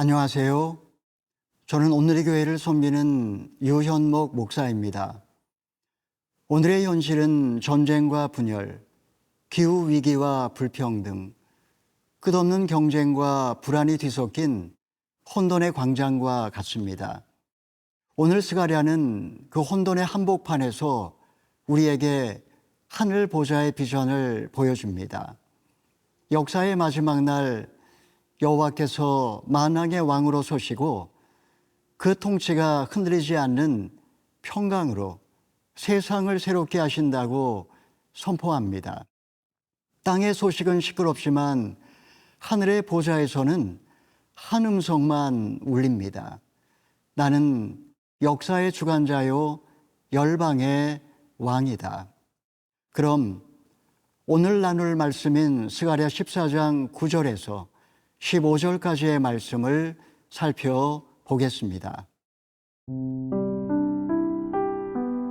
안녕하세요. 저는 오늘의 교회를 섬기는 유현목 목사입니다. 오늘의 현실은 전쟁과 분열, 기후위기와 불평등, 끝없는 경쟁과 불안이 뒤섞인 혼돈의 광장과 같습니다. 오늘 스가랴는 그 혼돈의 한복판에서 우리에게 하늘 보좌의 비전을 보여줍니다. 역사의 마지막 날 여호와께서 만왕의 왕으로 서시고 그 통치가 흔들리지 않는 평강으로 세상을 새롭게 하신다고 선포합니다. 땅의 소식은 시끄럽지만 하늘의 보좌에서는 한 음성만 울립니다. 나는 역사의 주관자요 열방의 왕이다. 그럼 오늘 나눌 말씀인 스가랴 14장 9절에서 15절까지의 말씀을 살펴보겠습니다.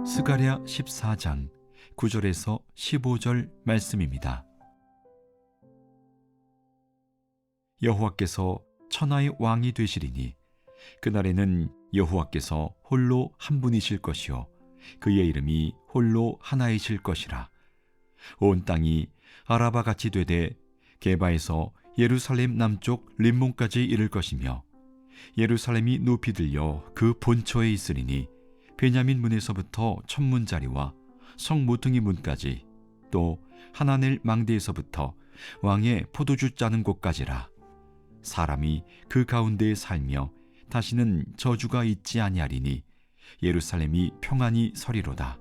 스가랴 14장 9절에서 15절 말씀입니다. 여호와께서 천하의 왕이 되시리니 그날에는 여호와께서 홀로 한 분이실 것이요 그의 이름이 홀로 하나이실 것이라. 온 땅이 아라바 같이 되되 게바에서 예루살렘 남쪽 림몬까지 이를 것이며 예루살렘이 높이 들려 그 본처에 있으리니 베냐민 문에서부터 천문자리와 성 모퉁이 문까지 또 하나넬 망대에서부터 왕의 포도주 짜는 곳까지라. 사람이 그 가운데에 살며 다시는 저주가 있지 아니하리니 예루살렘이 평안히 서리로다.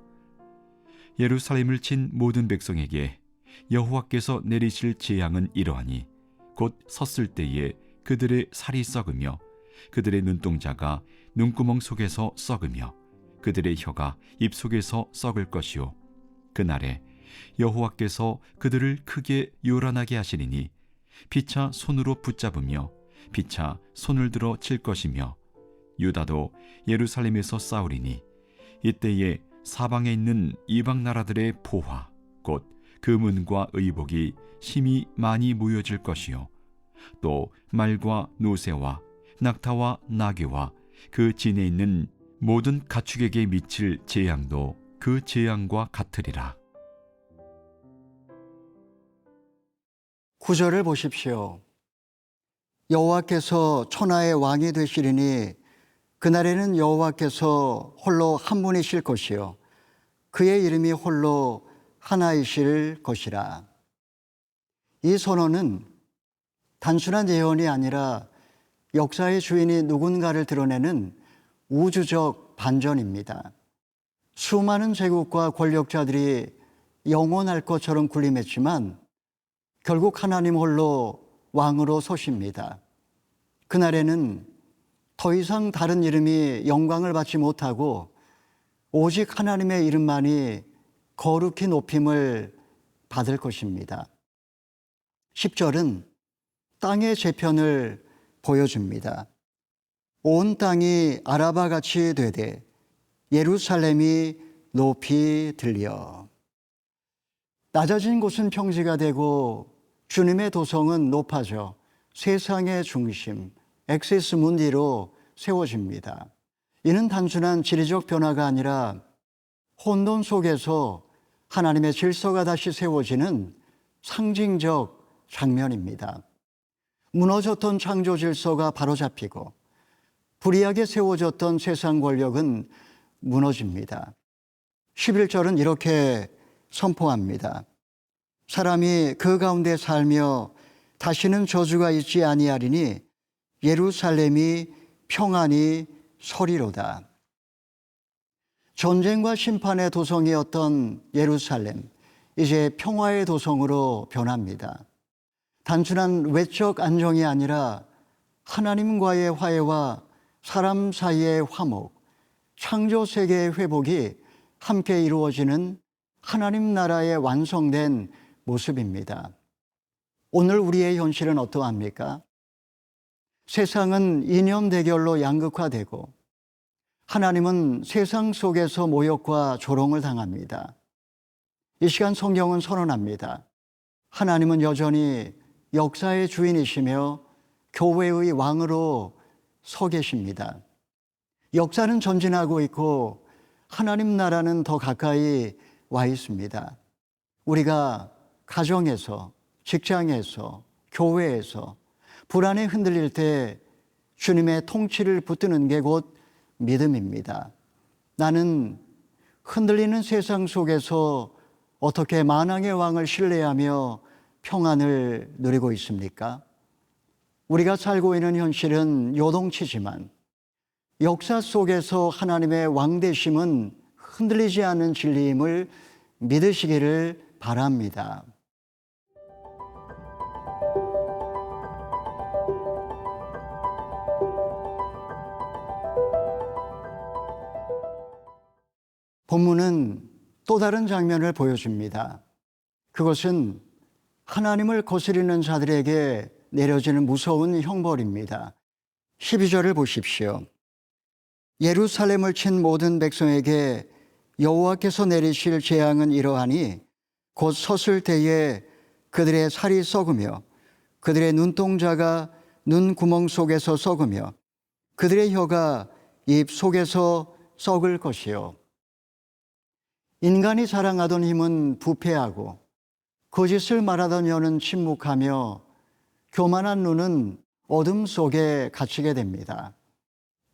예루살렘을 친 모든 백성에게 여호와께서 내리실 재앙은 이러하니 곧 섰을 때에 그들의 살이 썩으며 그들의 눈동자가 눈구멍 속에서 썩으며 그들의 혀가 입 속에서 썩을 것이요 그날에 여호와께서 그들을 크게 요란하게 하시리니 피차 손으로 붙잡으며 피차 손을 들어 칠 것이며 유다도 예루살렘에서 싸우리니 이때에 사방에 있는 이방 나라들의 포화 곧 그 문과 의복이 심히 많이 모여질 것이요 또 말과 노새와 낙타와 나귀와 그 진에 있는 모든 가축에게 미칠 재앙도 그 재앙과 같으리라. 9절을 보십시오. 여호와께서 천하의 왕이 되시리니 그날에는 여호와께서 홀로 한 분이실 것이요 그의 이름이 홀로 하나이실 것이라. 이 선언은 단순한 예언이 아니라 역사의 주인이 누군가를 드러내는 우주적 반전입니다. 수많은 제국과 권력자들이 영원할 것처럼 군림했지만 결국 하나님 홀로 왕으로 서십니다. 그날에는 더 이상 다른 이름이 영광을 받지 못하고 오직 하나님의 이름만이 거룩히 높임을 받을 것입니다. 10절은 땅의 재편을 보여줍니다. 온 땅이 아라바같이 되되 예루살렘이 높이 들려. 낮아진 곳은 평지가 되고 주님의 도성은 높아져 세상의 중심, 엑세스 문디로 세워집니다. 이는 단순한 지리적 변화가 아니라 혼돈 속에서 하나님의 질서가 다시 세워지는 상징적 장면입니다. 무너졌던 창조 질서가 바로잡히고 불의하게 세워졌던 세상 권력은 무너집니다. 11절은 이렇게 선포합니다. 사람이 그 가운데 살며 다시는 저주가 있지 아니하리니 예루살렘이 평안히 서리로다. 전쟁과 심판의 도성이었던 예루살렘, 이제 평화의 도성으로 변합니다. 단순한 외적 안정이 아니라 하나님과의 화해와 사람 사이의 화목, 창조 세계의 회복이 함께 이루어지는 하나님 나라의 완성된 모습입니다. 오늘 우리의 현실은 어떠합니까? 세상은 이념 대결로 양극화되고 하나님은 세상 속에서 모욕과 조롱을 당합니다. 이 시간 성경은 선언합니다. 하나님은 여전히 역사의 주인이시며 교회의 왕으로 서 계십니다. 역사는 전진하고 있고 하나님 나라는 더 가까이 와 있습니다. 우리가 가정에서, 직장에서, 교회에서 불안에 흔들릴 때 주님의 통치를 붙드는 게 곧 믿음입니다. 나는 흔들리는 세상 속에서 어떻게 만왕의 왕을 신뢰하며 평안을 누리고 있습니까? 우리가 살고 있는 현실은 요동치지만 역사 속에서 하나님의 왕되심은 흔들리지 않는 진리임을 믿으시기를 바랍니다. 본문은 또 다른 장면을 보여줍니다. 그것은 하나님을 거스리는 자들에게 내려지는 무서운 형벌입니다. 12절을 보십시오. 예루살렘을 친 모든 백성에게 여호와께서 내리실 재앙은 이러하니 곧 섰을 때에 그들의 살이 썩으며 그들의 눈동자가 눈 구멍 속에서 썩으며 그들의 혀가 입 속에서 썩을 것이요. 인간이 자랑하던 힘은 부패하고 거짓을 말하던 혀는 침묵하며 교만한 눈은 어둠 속에 갇히게 됩니다.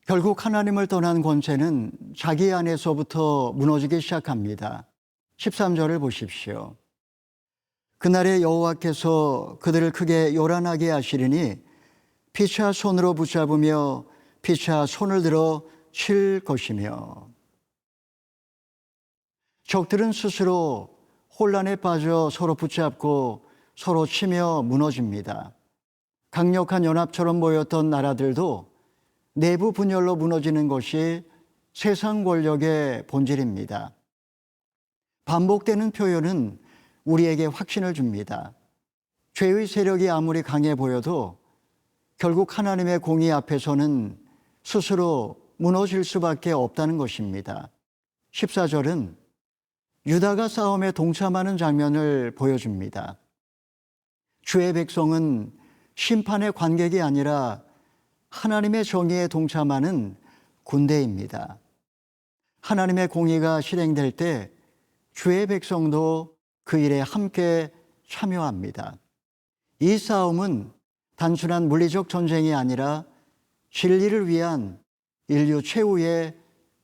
결국 하나님을 떠난 권세는 자기 안에서부터 무너지기 시작합니다. 13절을 보십시오. 그날에 여호와께서 그들을 크게 요란하게 하시리니 피차 손으로 붙잡으며 피차 손을 들어 칠 것이며 적들은 스스로 혼란에 빠져 서로 붙잡고 서로 치며 무너집니다. 강력한 연합처럼 모였던 나라들도 내부 분열로 무너지는 것이 세상 권력의 본질입니다. 반복되는 표현은 우리에게 확신을 줍니다. 죄의 세력이 아무리 강해 보여도 결국 하나님의 공의 앞에서는 스스로 무너질 수밖에 없다는 것입니다. 14절은 유다가 싸움에 동참하는 장면을 보여줍니다. 주의 백성은 심판의 관객이 아니라 하나님의 정의에 동참하는 군대입니다. 하나님의 공의가 실행될 때 주의 백성도 그 일에 함께 참여합니다. 이 싸움은 단순한 물리적 전쟁이 아니라 진리를 위한 인류 최후의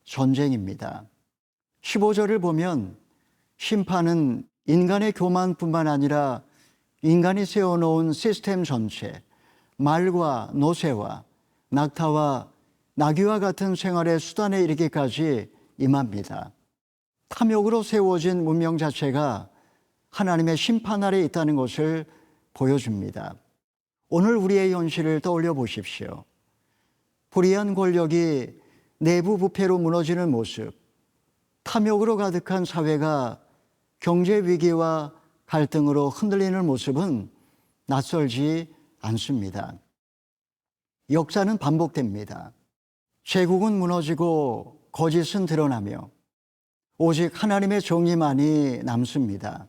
전쟁입니다. 15절을 보면 심판은 인간의 교만뿐만 아니라 인간이 세워놓은 시스템 전체, 말과 노새와 낙타와 나귀와 같은 생활의 수단에 이르기까지 임합니다. 탐욕으로 세워진 문명 자체가 하나님의 심판 아래 있다는 것을 보여줍니다. 오늘 우리의 현실을 떠올려 보십시오. 불의한 권력이 내부 부패로 무너지는 모습, 탐욕으로 가득한 사회가 경제 위기와 갈등으로 흔들리는 모습은 낯설지 않습니다. 역사는 반복됩니다. 제국은 무너지고 거짓은 드러나며 오직 하나님의 정의만이 남습니다.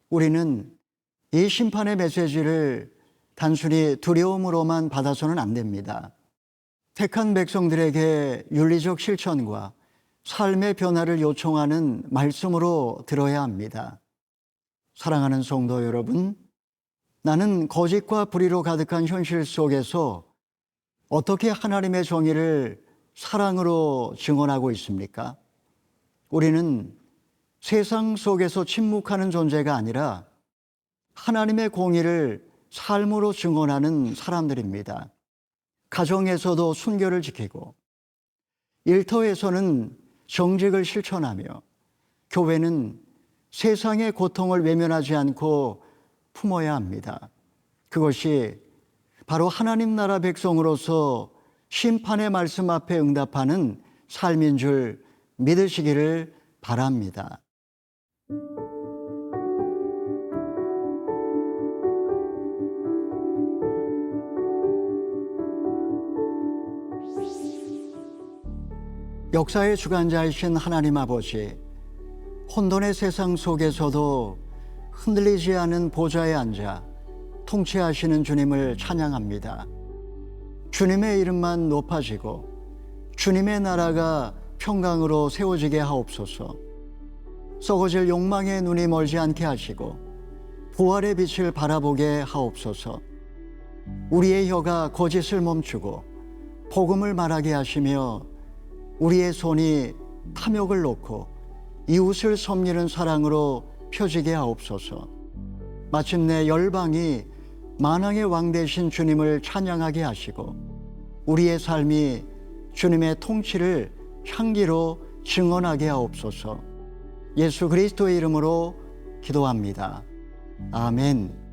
우리는 이 심판의 메시지를 단순히 두려움으로만 받아서는 안 됩니다. 택한 백성들에게 윤리적 실천과 삶의 변화를 요청하는 말씀으로 들어야 합니다. 사랑하는 성도 여러분, 나는 거짓과 불의로 가득한 현실 속에서 어떻게 하나님의 정의를 사랑으로 증언하고 있습니까? 우리는 세상 속에서 침묵하는 존재가 아니라 하나님의 공의를 삶으로 증언하는 사람들입니다. 가정에서도 순결을 지키고 일터에서는 정직을 실천하며 교회는 세상의 고통을 외면하지 않고 품어야 합니다. 그것이 바로 하나님 나라 백성으로서 심판의 말씀 앞에 응답하는 삶인 줄 믿으시기를 바랍니다. 역사의 주관자이신 하나님 아버지, 혼돈의 세상 속에서도 흔들리지 않은 보좌에 앉아 통치하시는 주님을 찬양합니다. 주님의 이름만 높아지고 주님의 나라가 평강으로 세워지게 하옵소서. 썩어질 욕망의 눈이 멀지 않게 하시고 부활의 빛을 바라보게 하옵소서. 우리의 혀가 거짓을 멈추고 복음을 말하게 하시며 우리의 손이 탐욕을 놓고 이웃을 섬기는 사랑으로 펴지게 하옵소서. 마침내 열방이 만왕의 왕 되신 주님을 찬양하게 하시고 우리의 삶이 주님의 통치를 향기로 증언하게 하옵소서. 예수 그리스도의 이름으로 기도합니다. 아멘.